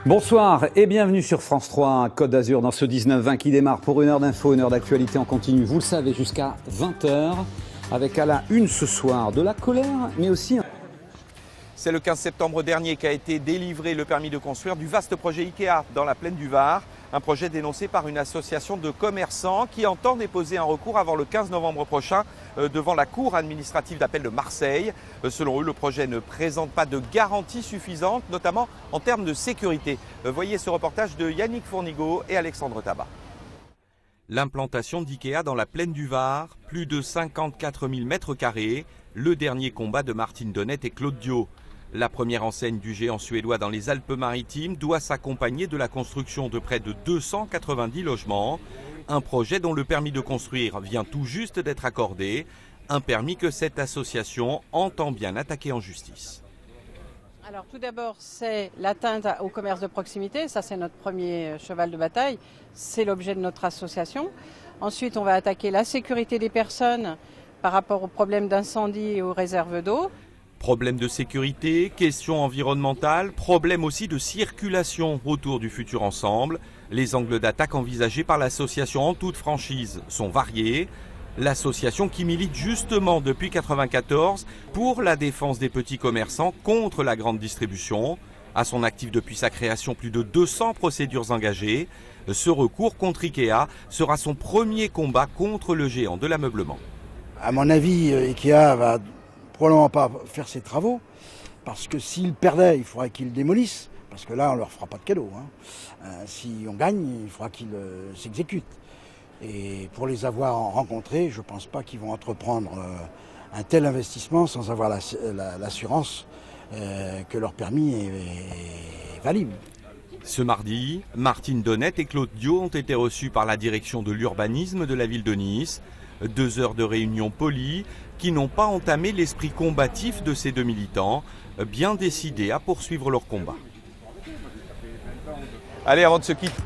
Bonsoir et bienvenue sur France 3, Côte d'Azur, dans ce 19-20 qui démarre pour une heure d'info, une heure d'actualité en continu. Vous le savez, jusqu'à 20h, avec à la une ce soir de la colère, mais aussi... C'est le 15 septembre dernier qu'a été délivré le permis de construire du vaste projet IKEA dans la plaine du Var. Un projet dénoncé par une association de commerçants qui entend déposer un recours avant le 15 novembre prochain devant la Cour administrative d'appel de Marseille. Selon eux, le projet ne présente pas de garantie suffisante, notamment en termes de sécurité. Voyez ce reportage de Yannick Fournigaud et Alexandre Tabat. L'implantation d'IKEA dans la plaine du Var, plus de 54 000 mètres carrés, le dernier combat de Martine Donnette et Claude Dio. La première enseigne du géant suédois dans les Alpes-Maritimes doit s'accompagner de la construction de près de 290 logements. Un projet dont le permis de construire vient tout juste d'être accordé. Un permis que cette association entend bien attaquer en justice. Alors tout d'abord, c'est l'atteinte au commerce de proximité. Ça, c'est notre premier cheval de bataille. C'est l'objet de notre association. Ensuite, on va attaquer la sécurité des personnes par rapport aux problèmes d'incendie et aux réserves d'eau. Problème de sécurité, questions environnementales, problème aussi de circulation autour du futur ensemble. Les angles d'attaque envisagés par l'association en toute franchise sont variés. L'association qui milite justement depuis 1994 pour la défense des petits commerçants contre la grande distribution. À son actif depuis sa création, plus de 200 procédures engagées. Ce recours contre IKEA sera son premier combat contre le géant de l'ameublement. À mon avis, IKEA va probablement pas faire ses travaux, parce que s'ils perdaient, il faudrait qu'ils démolissent, parce que là, on leur fera pas de cadeau. Si on gagne, il faudra qu'ils s'exécutent. Et pour les avoir rencontrés, je pense pas qu'ils vont entreprendre un tel investissement sans avoir l'assurance que leur permis est valide. Ce mardi, Martine Donnette et Claude Dio ont été reçus par la direction de l'urbanisme de la ville de Nice. 2 heures de réunion polie qui n'ont pas entamé l'esprit combatif de ces deux militants, bien décidés à poursuivre leur combat. Allez, avant de se quitter.